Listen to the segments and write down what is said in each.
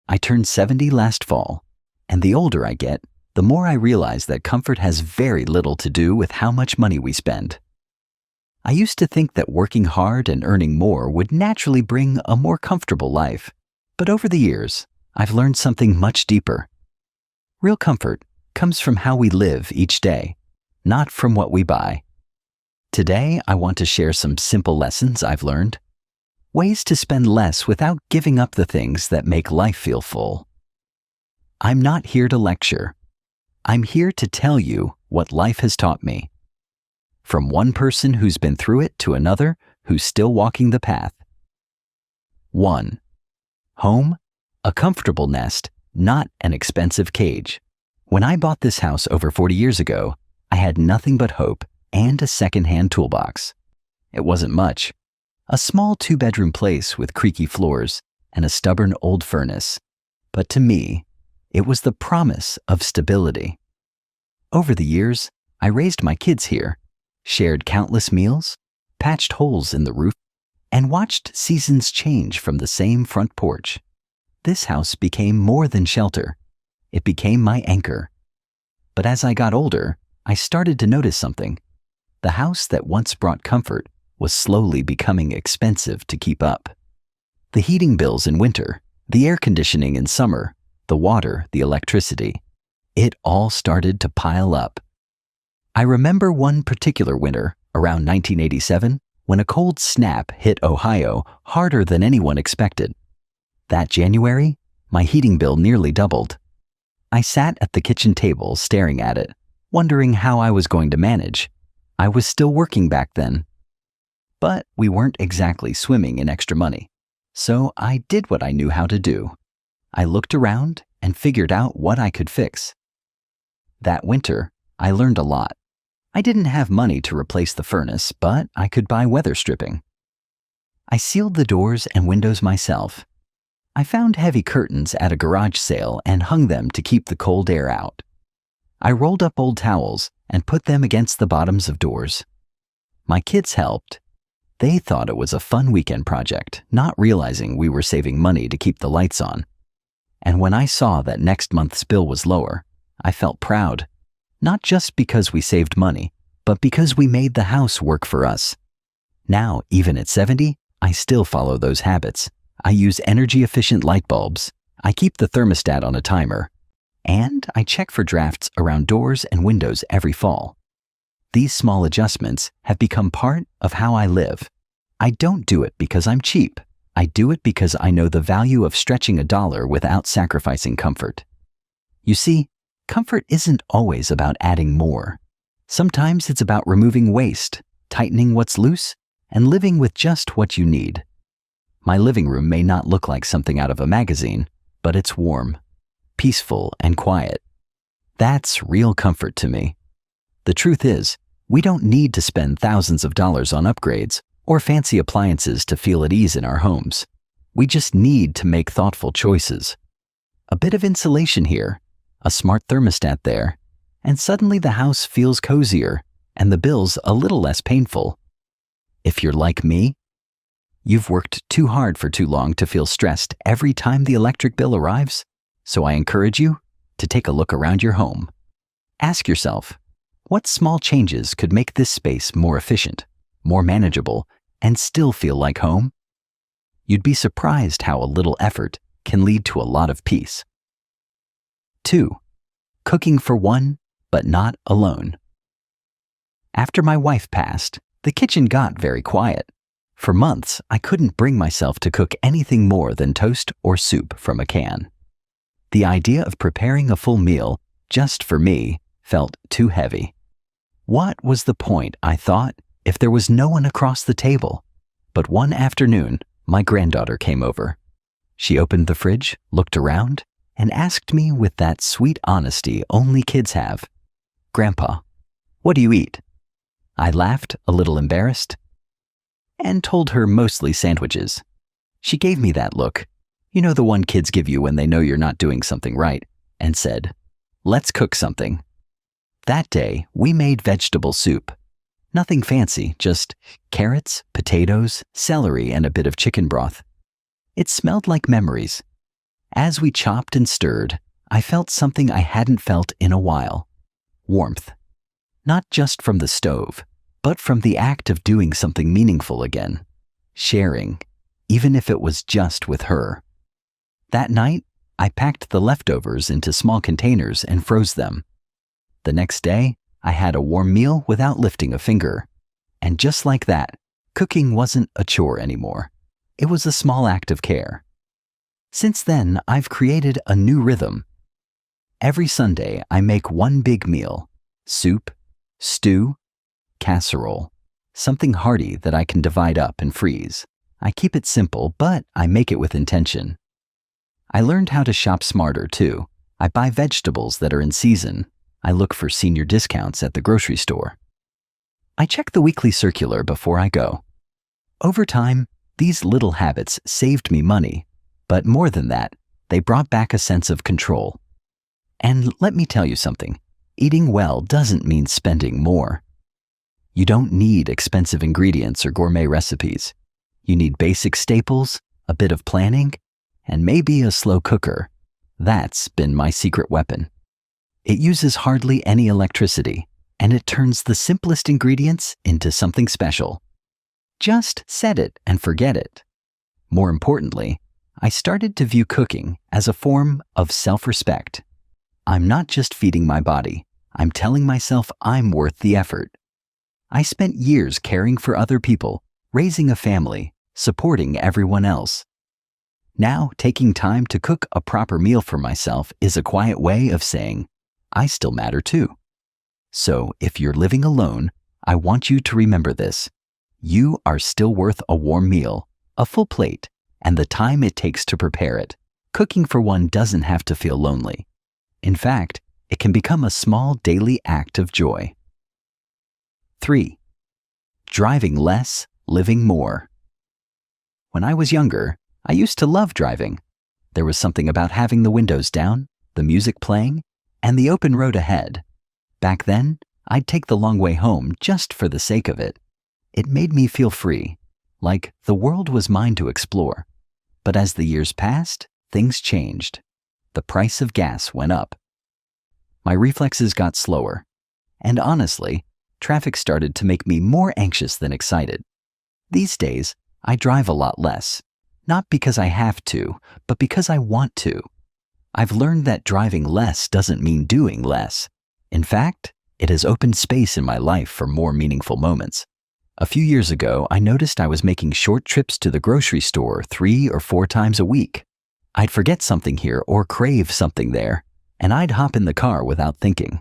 I turned 70 last fall, and the older I get, the more I realize that comfort has very little to do with how much money we spend. I used to think that working hard and earning more would naturally bring a more comfortable life, but over the years, I've learned something much deeper. Real comfort comes from how we live each day, not from what we buy. Today, I want to share some simple lessons I've learned, ways to spend less without giving up the things that make life feel full. I'm not here to lecture. I'm here to tell you what life has taught me. From one person who's been through it to another who's still walking the path. 1. Home, a comfortable nest, not an expensive cage. When I bought this house over 40 years ago, I had nothing but hope and a second-hand toolbox. It wasn't much. A small 2-bedroom place with creaky floors and a stubborn old furnace. But to me, it was the promise of stability. Over the years, I raised my kids here, shared countless meals, patched holes in the roof, and watched seasons change from the same front porch. This house became more than shelter. It became my anchor. But as I got older, I started to notice something. The house that once brought comfort was slowly becoming expensive to keep up. The heating bills in winter, the air conditioning in summer, the water, the electricity, it all started to pile up. I remember one particular winter, around 1987, when a cold snap hit Ohio harder than anyone expected. That January, my heating bill nearly doubled. I sat at the kitchen table staring at it, wondering how I was going to manage. I was still working back then. But we weren't exactly swimming in extra money, so I did what I knew how to do. I looked around and figured out what I could fix. That winter, I learned a lot. I didn't have money to replace the furnace, but I could buy weather stripping. I sealed the doors and windows myself. I found heavy curtains at a garage sale and hung them to keep the cold air out. I rolled up old towels and put them against the bottoms of doors. My kids helped. They thought it was a fun weekend project, not realizing we were saving money to keep the lights on. And when I saw that next month's bill was lower, I felt proud. Not just because we saved money, but because we made the house work for us. Now, even at 70, I still follow those habits. I use energy-efficient light bulbs. I keep the thermostat on a timer. And I check for drafts around doors and windows every fall. These small adjustments have become part of how I live. I don't do it because I'm cheap. I do it because I know the value of stretching a dollar without sacrificing comfort. You see, comfort isn't always about adding more. Sometimes it's about removing waste, tightening what's loose, and living with just what you need. My living room may not look like something out of a magazine, but it's warm, peaceful, and quiet. That's real comfort to me. The truth is, we don't need to spend thousands of dollars on upgrades or fancy appliances to feel at ease in our homes. We just need to make thoughtful choices. A bit of insulation here, a smart thermostat there, and suddenly the house feels cozier and the bills a little less painful. If you're like me, you've worked too hard for too long to feel stressed every time the electric bill arrives, so I encourage you to take a look around your home. Ask yourself, what small changes could make this space more efficient, more manageable, and still feel like home? You'd be surprised how a little effort can lead to a lot of peace. 2. Cooking for one, but not alone. After my wife passed, the kitchen got very quiet. For months, I couldn't bring myself to cook anything more than toast or soup from a can. The idea of preparing a full meal, just for me, felt too heavy. What was the point, I thought, if there was no one across the table? But one afternoon, my granddaughter came over. She opened the fridge, looked around, and asked me with that sweet honesty only kids have, "Grandpa, what do you eat?" I laughed, a little embarrassed, and told her mostly sandwiches. She gave me that look, you know, the one kids give you when they know you're not doing something right, and said, "Let's cook something." That day, we made vegetable soup. Nothing fancy, just carrots, potatoes, celery, and a bit of chicken broth. It smelled like memories. As we chopped and stirred, I felt something I hadn't felt in a while. Warmth. Not just from the stove, but from the act of doing something meaningful again. Sharing, even if it was just with her. That night, I packed the leftovers into small containers and froze them. The next day, I had a warm meal without lifting a finger. And just like that, cooking wasn't a chore anymore. It was a small act of care. Since then, I've created a new rhythm. Every Sunday, I make one big meal: soup, stew, casserole, something hearty that I can divide up and freeze. I keep it simple, but I make it with intention. I learned how to shop smarter too. I buy vegetables that are in season. I look for senior discounts at the grocery store. I check the weekly circular before I go. Over time, these little habits saved me money, but more than that, they brought back a sense of control. And let me tell you something, eating well doesn't mean spending more. You don't need expensive ingredients or gourmet recipes. You need basic staples, a bit of planning, and maybe a slow cooker. That's been my secret weapon. It uses hardly any electricity, and it turns the simplest ingredients into something special. Just set it and forget it. More importantly, I started to view cooking as a form of self-respect. I'm not just feeding my body, I'm telling myself I'm worth the effort. I spent years caring for other people, raising a family, supporting everyone else. Now, taking time to cook a proper meal for myself is a quiet way of saying, I still matter too. So, if you're living alone, I want you to remember this. You are still worth a warm meal, a full plate, and the time it takes to prepare it. Cooking for one doesn't have to feel lonely. In fact, it can become a small daily act of joy. 3. Driving less, living more. When I was younger, I used to love driving. There was something about having the windows down, the music playing, and the open road ahead. Back then, I'd take the long way home just for the sake of it. It made me feel free, like the world was mine to explore. But as the years passed, things changed. The price of gas went up. My reflexes got slower. And honestly, traffic started to make me more anxious than excited. These days, I drive a lot less. Not because I have to, but because I want to. I've learned that driving less doesn't mean doing less. In fact, it has opened space in my life for more meaningful moments. A few years ago, I noticed I was making short trips to the grocery store 3 or 4 times a week. I'd forget something here or crave something there, and I'd hop in the car without thinking.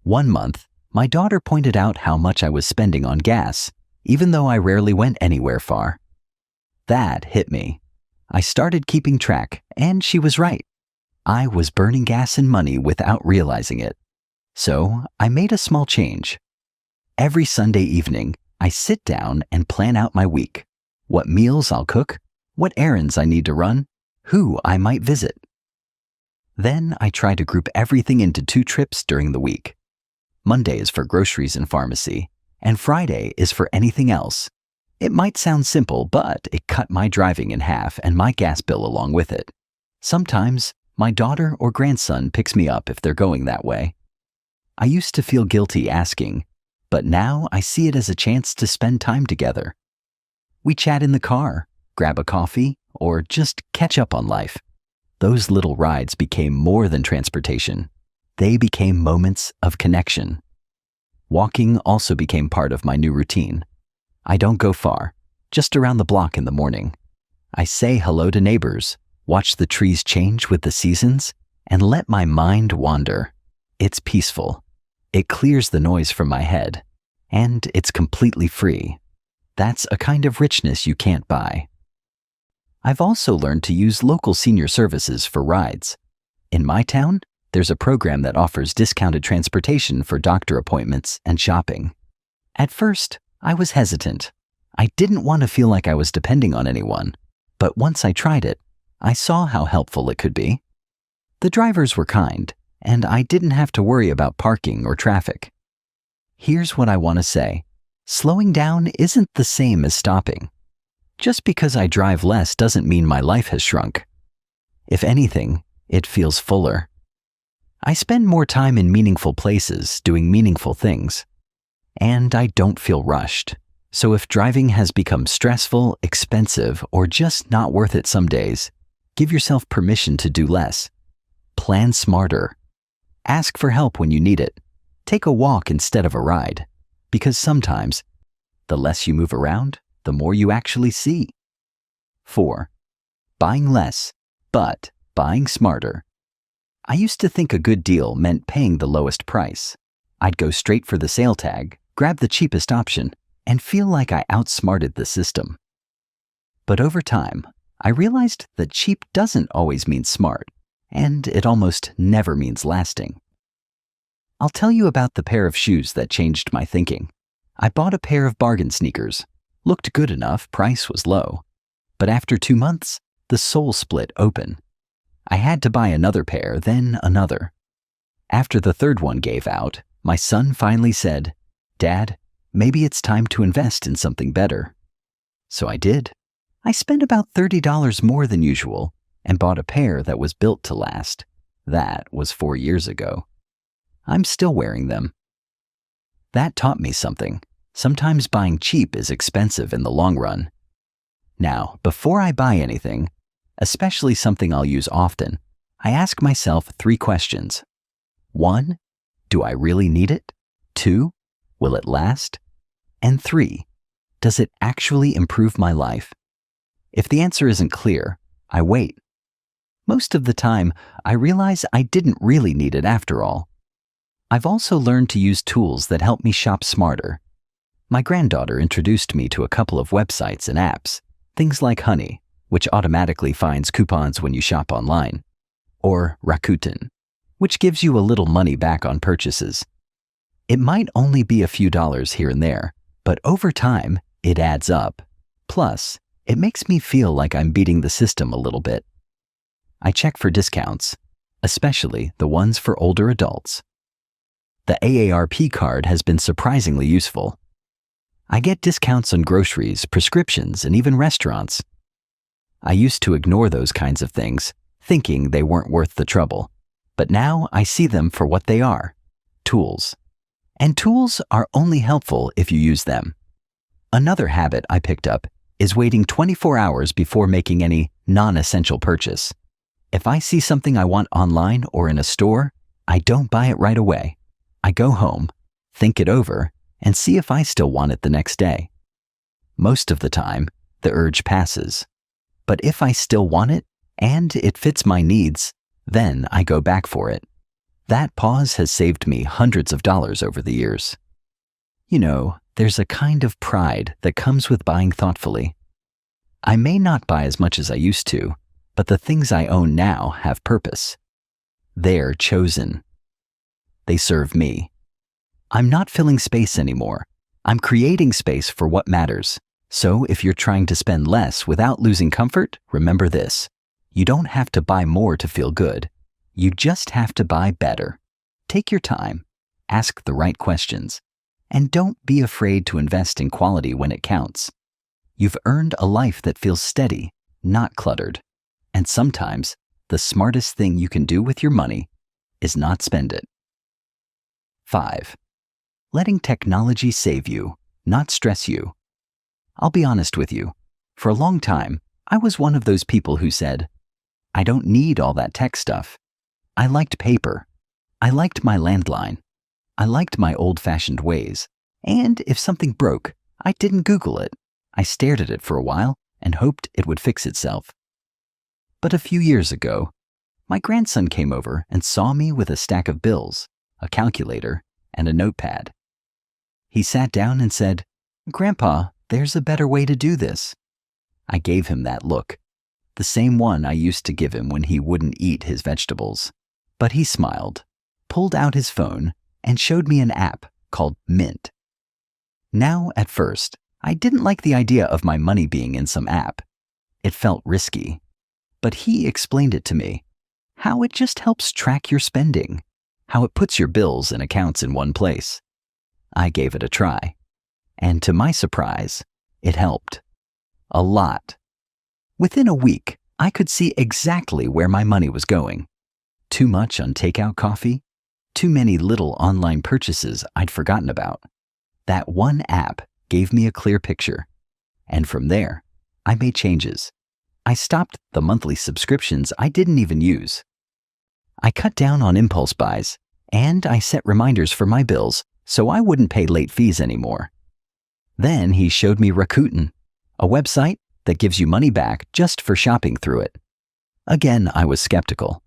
One month, my daughter pointed out how much I was spending on gas, even though I rarely went anywhere far. That hit me. I started keeping track, and she was right. I was burning gas and money without realizing it. So I made a small change. Every Sunday evening, I sit down and plan out my week. What meals I'll cook, what errands I need to run, who I might visit. Then I try to group everything into 2 trips during the week. Monday is for groceries and pharmacy, and Friday is for anything else. It might sound simple, but it cut my driving in half and my gas bill along with it. Sometimes, my daughter or grandson picks me up if they're going that way. I used to feel guilty asking, but now I see it as a chance to spend time together. We chat in the car, grab a coffee, or just catch up on life. Those little rides became more than transportation. They became moments of connection. Walking also became part of my new routine. I don't go far, just around the block in the morning. I say hello to neighbors, watch the trees change with the seasons, and let my mind wander. It's peaceful. It clears the noise from my head, and it's completely free. That's a kind of richness you can't buy. I've also learned to use local senior services for rides. In my town, there's a program that offers discounted transportation for doctor appointments and shopping. At first, I was hesitant. I didn't want to feel like I was depending on anyone, but once I tried it, I saw how helpful it could be. The drivers were kind, and I didn't have to worry about parking or traffic. Here's what I want to say. Slowing down isn't the same as stopping. Just because I drive less doesn't mean my life has shrunk. If anything, it feels fuller. I spend more time in meaningful places doing meaningful things. And I don't feel rushed. So if driving has become stressful, expensive, or just not worth it some days, give yourself permission to do less. Plan smarter. Ask for help when you need it. Take a walk instead of a ride. Because sometimes, the less you move around, the more you actually see. 4. Buying less, but buying smarter. I used to think a good deal meant paying the lowest price. I'd go straight for the sale tag, grab the cheapest option, and feel like I outsmarted the system. But over time, I realized that cheap doesn't always mean smart, and it almost never means lasting. I'll tell you about the pair of shoes that changed my thinking. I bought a pair of bargain sneakers. Looked good enough, price was low. But after 2 months, the sole split open. I had to buy another pair, then another. After the third one gave out, my son finally said, "Dad, maybe it's time to invest in something better." So I did. I spent about $30 more than usual and bought a pair that was built to last. That was 4 years ago. I'm still wearing them. That taught me something. Sometimes buying cheap is expensive in the long run. Now, before I buy anything, especially something I'll use often, I ask myself 3 questions. 1, do I really need it? 2, will it last? And 3, does it actually improve my life? If the answer isn't clear, I wait. Most of the time, I realize I didn't really need it after all. I've also learned to use tools that help me shop smarter. My granddaughter introduced me to a couple of websites and apps, things like Honey, which automatically finds coupons when you shop online, or Rakuten, which gives you a little money back on purchases. It might only be a few dollars here and there, but over time, it adds up. Plus, it makes me feel like I'm beating the system a little bit. I check for discounts, especially the ones for older adults. The AARP card has been surprisingly useful. I get discounts on groceries, prescriptions, and even restaurants. I used to ignore those kinds of things, thinking they weren't worth the trouble. But now I see them for what they are, tools. And tools are only helpful if you use them. Another habit I picked up is waiting 24 hours before making any non-essential purchase. If I see something I want online or in a store, I don't buy it right away. I go home, think it over, and see if I still want it the next day. Most of the time, the urge passes. But if I still want it, and it fits my needs, then I go back for it. That pause has saved me hundreds of dollars over the years. You know, there's a kind of pride that comes with buying thoughtfully. I may not buy as much as I used to, but the things I own now have purpose. They're chosen. They serve me. I'm not filling space anymore. I'm creating space for what matters. So if you're trying to spend less without losing comfort, remember this. You don't have to buy more to feel good. You just have to buy better. Take your time, ask the right questions, and don't be afraid to invest in quality when it counts. You've earned a life that feels steady, not cluttered. And sometimes, the smartest thing you can do with your money is not spend it. 5. Letting technology save you, not stress you. I'll be honest with you. For a long time, I was one of those people who said, I don't need all that tech stuff. I liked paper. I liked my landline. I liked my old-fashioned ways. And if something broke, I didn't Google it. I stared at it for a while and hoped it would fix itself. But a few years ago, my grandson came over and saw me with a stack of bills, a calculator, and a notepad. He sat down and said, "Grandpa, there's a better way to do this." I gave him that look, the same one I used to give him when he wouldn't eat his vegetables. But he smiled, pulled out his phone, and showed me an app called Mint. Now, at first, I didn't like the idea of my money being in some app. It felt risky. But he explained it to me, how it just helps track your spending, how it puts your bills and accounts in one place. I gave it a try. And to my surprise, it helped. A lot. Within a week, I could see exactly where my money was going. Too much on takeout coffee, too many little online purchases I'd forgotten about. That one app gave me a clear picture. And from there, I made changes. I stopped the monthly subscriptions I didn't even use. I cut down on impulse buys, and I set reminders for my bills so I wouldn't pay late fees anymore. Then he showed me Rakuten, a website that gives you money back just for shopping through it. Again, I was skeptical.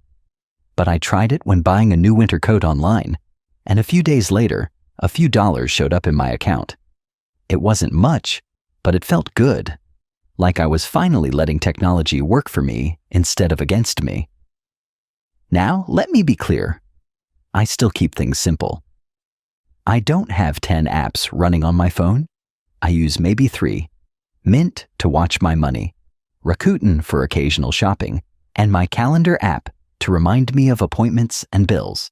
But I tried it when buying a new winter coat online, and a few days later, a few dollars showed up in my account. It wasn't much, but it felt good, like I was finally letting technology work for me instead of against me. Now, let me be clear. I still keep things simple. I don't have 10 apps running on my phone. I use maybe 3. Mint to watch my money, Rakuten for occasional shopping, and my calendar app to remind me of appointments and bills.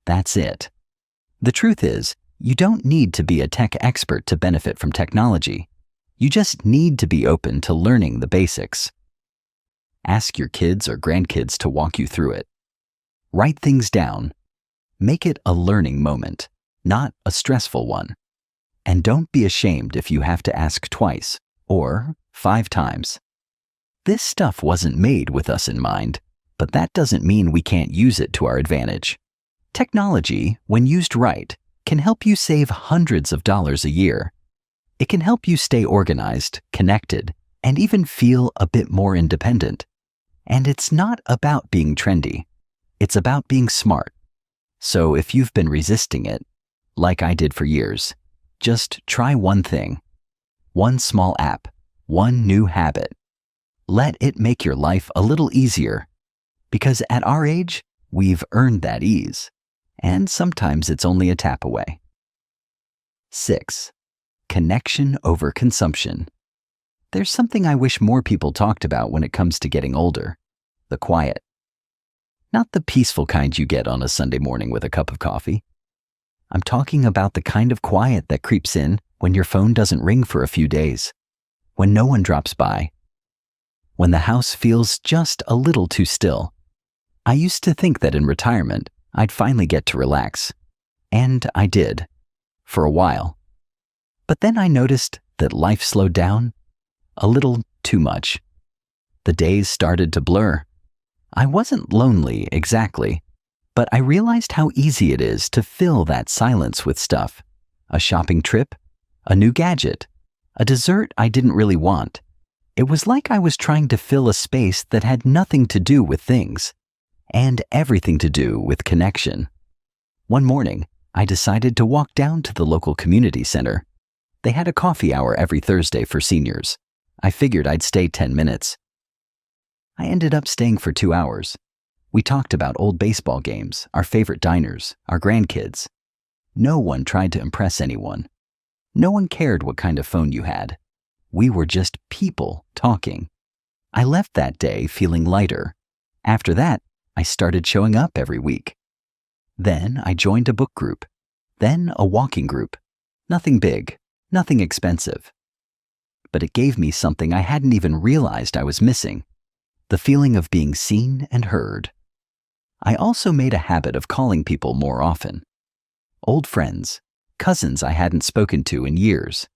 That's it. The truth is, you don't need to be a tech expert to benefit from technology. You just need to be open to learning the basics. Ask your kids or grandkids to walk you through it. Write things down. Make it a learning moment, not a stressful one. And don't be ashamed if you have to ask twice or 5 times. This stuff wasn't made with us in mind, but that doesn't mean we can't use it to our advantage. Technology, when used right, can help you save hundreds of dollars a year. It can help you stay organized, connected, and even feel a bit more independent. And it's not about being trendy. It's about being smart. So if you've been resisting it, like I did for years, just try one thing. One small app, one new habit. Let it make your life a little easier. Because at our age, we've earned that ease. And sometimes it's only a tap away. 6. Connection over consumption. There's something I wish more people talked about when it comes to getting older. The quiet. Not the peaceful kind you get on a Sunday morning with a cup of coffee. I'm talking about the kind of quiet that creeps in when your phone doesn't ring for a few days, when no one drops by, when the house feels just a little too still. I used to think that in retirement, I'd finally get to relax. And I did, for a while. But then I noticed that life slowed down a little too much. The days started to blur. I wasn't lonely exactly, but I realized how easy it is to fill that silence with stuff. A shopping trip, a new gadget, a dessert I didn't really want. It was like I was trying to fill a space that had nothing to do with things, and everything to do with connection. One morning, I decided to walk down to the local community center. They had a coffee hour every Thursday for seniors. I figured I'd stay 10 minutes. I ended up staying for 2 hours. We talked about old baseball games, our favorite diners, our grandkids. No one tried to impress anyone. No one cared what kind of phone you had. We were just people talking. I left that day feeling lighter. After that, I started showing up every week. Then I joined a book group. Then a walking group. Nothing big, nothing expensive. But it gave me something I hadn't even realized I was missing. The feeling of being seen and heard. I also made a habit of calling people more often. Old friends, cousins I hadn't spoken to in years.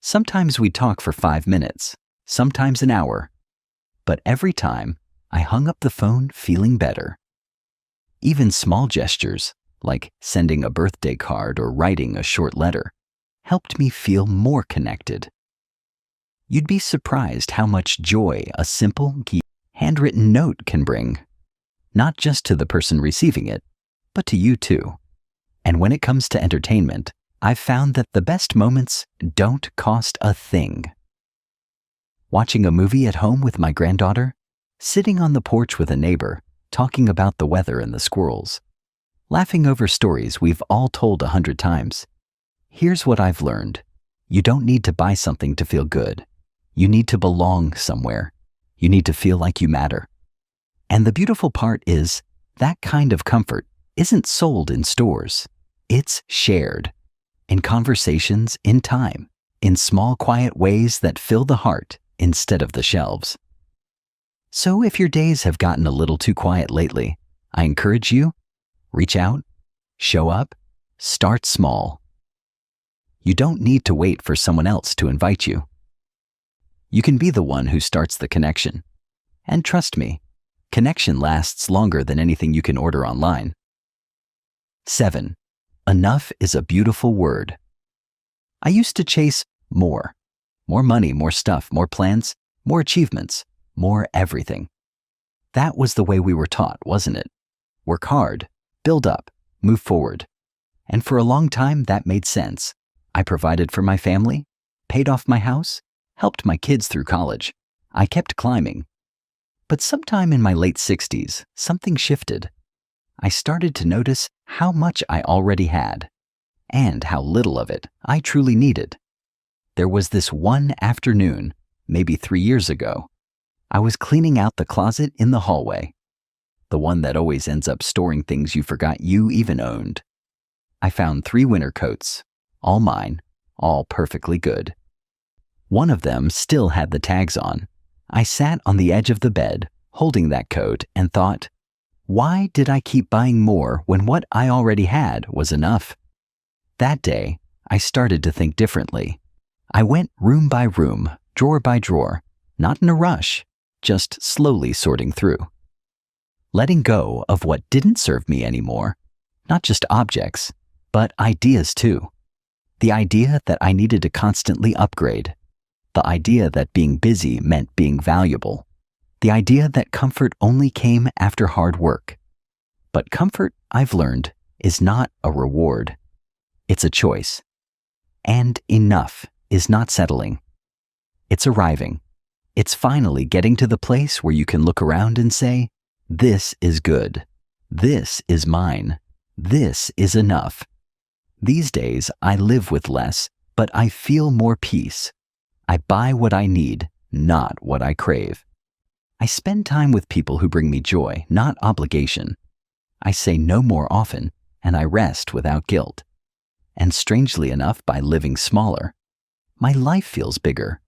Sometimes we'd talk for 5 minutes, sometimes an hour. But every time, I hung up the phone feeling better. Even small gestures, like sending a birthday card or writing a short letter, helped me feel more connected. You'd be surprised how much joy a simple, handwritten note can bring. Not just to the person receiving it, but to you too. And when it comes to entertainment, I've found that the best moments don't cost a thing. Watching a movie at home with my granddaughter, sitting on the porch with a neighbor, talking about the weather and the squirrels, laughing over stories we've all told 100 times. Here's what I've learned. You don't need to buy something to feel good. You need to belong somewhere. You need to feel like you matter. And the beautiful part is, that kind of comfort isn't sold in stores. It's shared. In conversations, in time, in small quiet ways that fill the heart instead of the shelves. So if your days have gotten a little too quiet lately, I encourage you, reach out, show up, start small. You don't need to wait for someone else to invite you. You can be the one who starts the connection. And trust me, connection lasts longer than anything you can order online. 7. Enough is a beautiful word. I used to chase more. More money, more stuff, more plans, more achievements, more everything. That was the way we were taught, wasn't it? Work hard, build up, move forward. And for a long time, that made sense. I provided for my family, paid off my house, helped my kids through college. I kept climbing. But sometime in my late 60s, something shifted. I started to notice how much I already had, and how little of it I truly needed. There was this one afternoon, maybe 3 years ago. I was cleaning out the closet in the hallway, the one that always ends up storing things you forgot you even owned. I found 3 winter coats, all mine, all perfectly good. One of them still had the tags on. I sat on the edge of the bed, holding that coat, and thought, why did I keep buying more when what I already had was enough? That day, I started to think differently. I went room by room, drawer by drawer, not in a rush, just slowly sorting through. Letting go of what didn't serve me anymore, not just objects, but ideas too. The idea that I needed to constantly upgrade. The idea that being busy meant being valuable. The idea that comfort only came after hard work. But comfort, I've learned, is not a reward. It's a choice. And enough is not settling. It's arriving. It's finally getting to the place where you can look around and say, this is good. This is mine. This is enough. These days, I live with less, but I feel more peace. I buy what I need, not what I crave. I spend time with people who bring me joy, not obligation. I say no more often, and I rest without guilt. And strangely enough, by living smaller, my life feels bigger.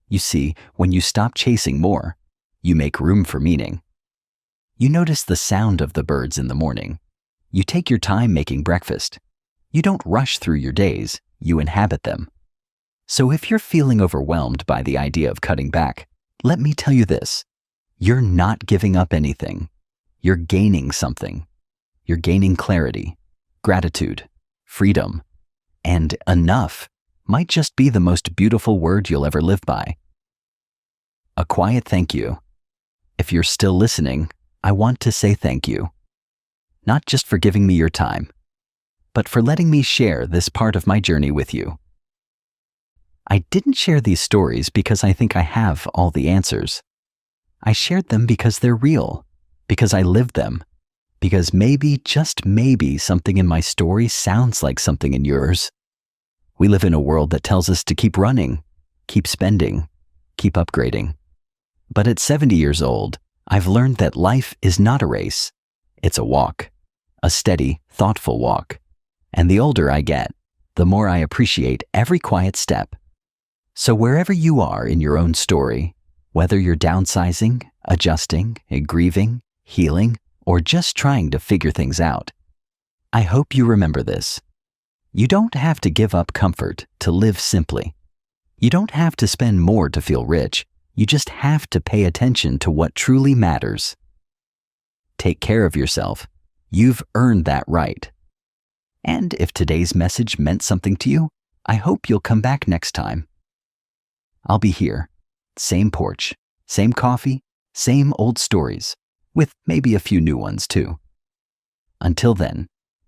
You see, when you stop chasing more, you make room for meaning. You notice the sound of the birds in the morning. You take your time making breakfast. You don't rush through your days, you inhabit them. So if you're feeling overwhelmed by the idea of cutting back, let me tell you this. You're not giving up anything. You're gaining something. You're gaining clarity, gratitude, freedom, and enough might just be the most beautiful word you'll ever live by. A quiet thank you. If you're still listening, I want to say thank you. Not just for giving me your time, but for letting me share this part of my journey with you. I didn't share these stories because I think I have all the answers. I shared them because they're real, because I lived them, because maybe, just maybe, something in my story sounds like something in yours. We live in a world that tells us to keep running, keep spending, keep upgrading. But at 70 years old, I've learned that life is not a race. It's a walk, a steady, thoughtful walk. And the older I get, the more I appreciate every quiet step. So wherever you are in your own story, whether you're downsizing, adjusting, grieving, healing, or just trying to figure things out, I hope you remember this. You don't have to give up comfort to live simply. You don't have to spend more to feel rich. You just have to pay attention to what truly matters. Take care of yourself. You've earned that right. And if today's message meant something to you, I hope you'll come back next time. I'll be here. Same porch, same coffee, same old stories, with maybe a few new ones too. Until then,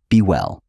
be well.